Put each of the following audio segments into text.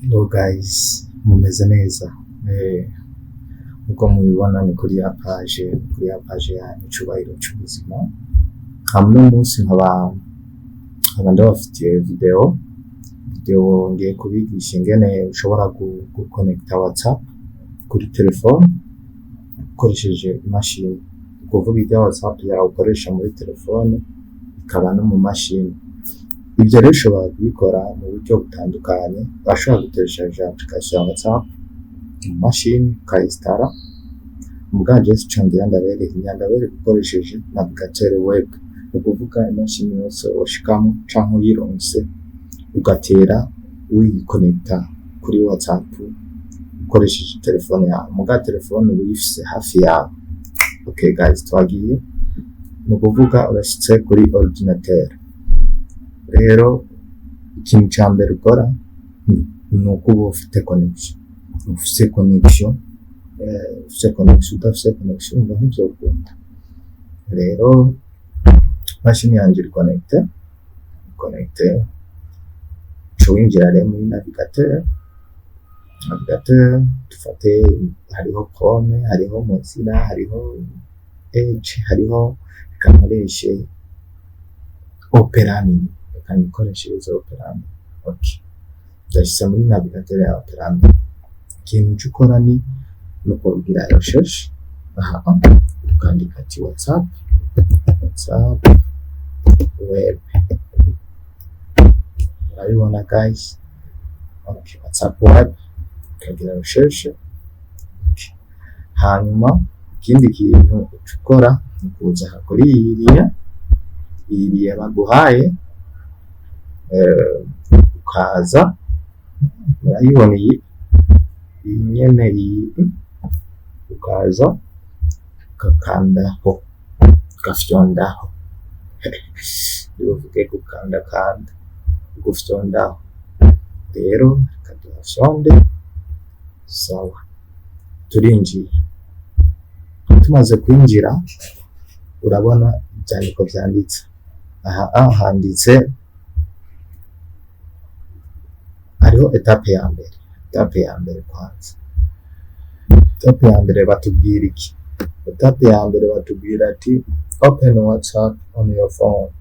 Hello guys, mumeze neza. Uko mubibona ni kuri ya page yanyu Icyubahiro cy'ubuzima. Hamwe munsi nkaba ndabafitiye video ngiye kubigisha ingene ushobora guconnecta WhatsApp kuri telefone ukoresheje imashini. Kuvuga ibya WhatsApp yawe ukoresha muri telefone ikaba no mu mashini. Ibyo rero ushobora kubikora mu buryo butandukanye. Bashobora gukoresha application ya WhatsApp mu mashini ukayistara. Muganje cyongera ndabere ukoresheje navigateur web. Ukuvuga imashini yose washikamo canke uyironse ugatera uyiconnecta kuri WhatsApp ukoresheje telefone yawe. Muga telefone uyifise hafi yawe. Okay guys, twagiye. Nukuvuga urashitse kuri ordinateur. Rero ikintu cya mbere ukora ni ukuba ufite connection. Ufite connection udafite connection ngo ntibyo ukunda. Rero mashini yanjye iri connecte winjira rero muri navigateur dufate hariho Chrome, hariho Mozilla, hariho Edge, hariho kamareshe Opera Mini. Kandi ikoreshereza Opera Mini. Okay, ndashyize muri navigateur ya Opera Mini. Ikintu cyukora ni nuko ugira recherche ukandika ati WhatsApp web. Urabibona guys. Okay, WhatsApp web ukagira recherche. Okay. Hanyuma ikindi kintu ukora ni kuza kuri iriya baguhaye ukaza urayibona iyi nyene ukaza ukakandaho ugafyondaho bivuge gukanda ugafyondaho. Rero kadufyonde sawa, turinjiye. Tumaze kwinjira urabona ibyandiko byanditse handitse hariho etape ya mbere kwanza. Etape ya mbere batubwira iki? Etape ya mbere batubwira ati open WhatsApp on your phone.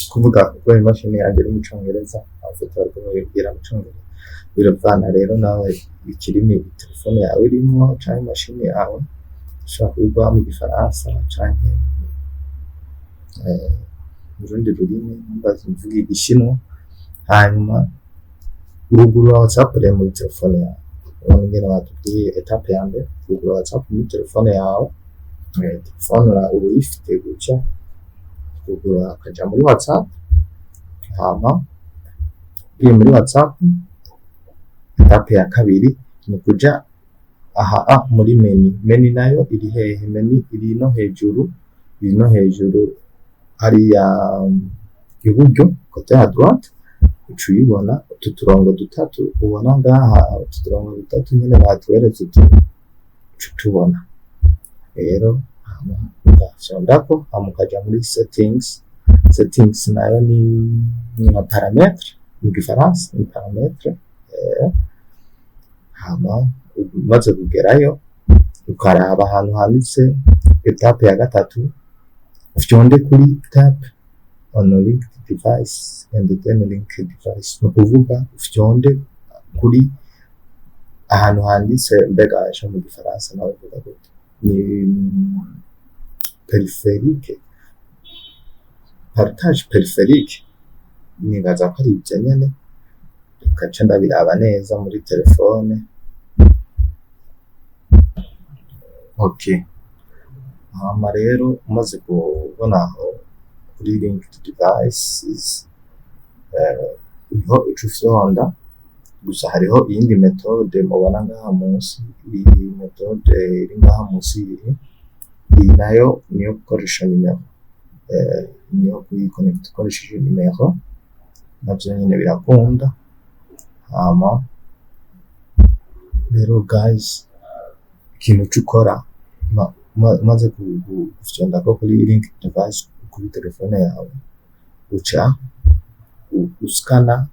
Kuvuga ko imashini yanjye iri mu Cyongereza, afite kubwira mu Cyongereza. Biravana rero nawe ikirimi telefone yawe irimo cyangwa imashini yawe ushaka kuvuga mu Gifaransa cyangwa mu rundi rurimi, mbaza mvuga Igishinwa. Hanyuma uruguru WhatsApp rero muri telefone yawe. Urongera batubwiye etape ya mbere uruguru WhatsApp muri telefone yawe. Telefone ubu ifite gutya uruguru akaja muri WhatsApp. Hama muri WhatsApp etape ya kabiri ni kuja muri menu nayo iri hehe? Menu iri no hejuru hariya iburyo kote ya droite. Ucuyibona utu turongo dutatu ubona ngaha, utu turongo dutatu nyine batweretse tubona. Rero ugafyondako mukaja muri settings nayo ni paramètre mu Gifaransa, ni paramètre. Hama umaze kugerayo ukaraba ahantu handitse etape ya gatatu, ufyonde kuri tap on a linked device and then link device. Nukuvuga ufyonde kuri ahantu handitse mbega asha mu Gifaransa nawe vuga gute ni périphérique, partage périphérique. Nibaza ko ari ibyo nyene ukaca ndabiraba neza muri telefone. Okay, hama rero umaze kubona aho kuri linked devices niho ucufyonda. Gusa hariho iyindi metode mubona ngaha munsi. Iyi metode iri ngaha munsi iyi nayo niyo gukoresha nimero, niyo kuyiconnect ukoresheje nimero. Nabyo nyine birakunda. Hama rero guys, ikintu cyukora maze kufyonda ko kuri link device kuri telefone yawe uca uskana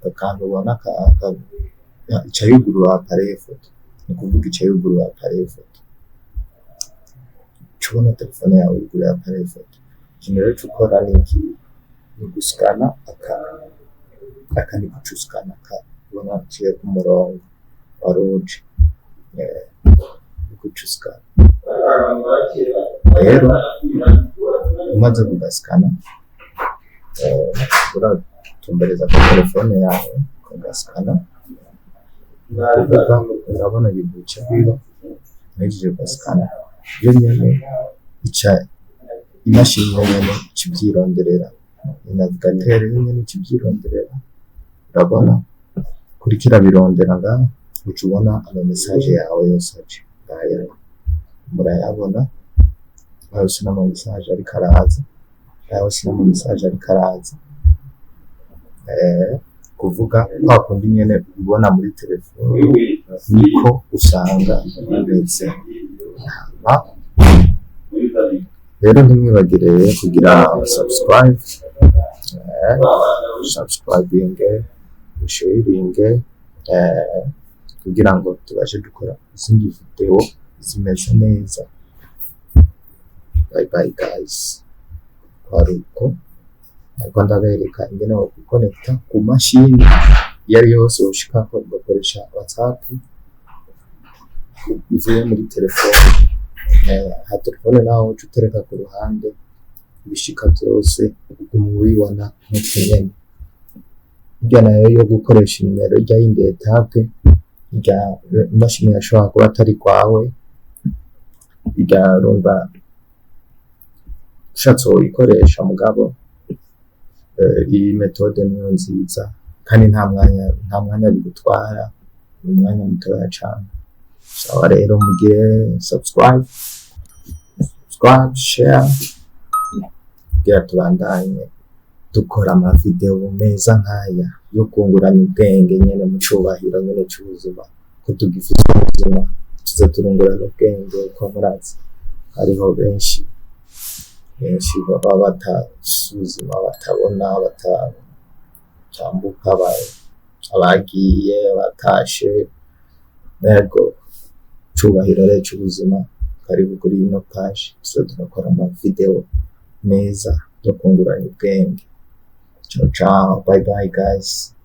akantu ubona icayugurura appareil photo, ni kuvuga icayugurura appareil photo, cubona telefone yawe yugurura appareil photo. Ikintu rero ukora ni iki, ni guskana akandi kucuskana ubona ciye ku murongo wa rouge, kucuskana rero umaze kugaskana uratumbereza ku telefone yawe ugaskana, urabona biduca biba nejeje gaskana yo nyene imashini nyene ikivyironderera, navigateur nyene ikivyironderera, urabona kurikira birondera ngaha uca ubona ama message yawe yose aje ngaya, murayabona yose n'ama message ariko araza, yose n'ama message ariko araza, kuvuga kwa kundi nyene ubona muri telefone niko usanga bimeze. Rero ntimwibagire kugira subscribing, sharing, kugira ngo tubashe gukora izindi video zimeze neza. Bye bye guys. Kwaruko ariko ndabereka ingene wo connecta ku mashini yari yose ushikako ugakoresha WhatsApp ivuye muri telefone. Ha telefone naho utereka ku ruhande bishika byose umubibona nk'ukenyene. Burya nayo yo gukoresha nimero rya yindi etape rya imashini yashobora kuba atari kwawe, rumva ushatse uyikoresha mugabo iyi metode niyo nziza kandi nta mwanya bigutwara, ni umwanya mutoya cane. Sawa rero mugire subscribe, share, kugira tubandanye dukora ama video meza nkaya yo kungurana ubwenge nyene mu cubahiro nyene c'ubuzima, ko tugifite ubuzima tuza turungurana ubwenge, ko murazi hariho benshi baba batasuzuma, batabona, batambuka, abagiye batashe. Nego cubahiro rero c'ubuzima, karibu kuri ino page tuza turakora ama video meza yo kungurana ubwenge. Ciao ciao, bye bye guys.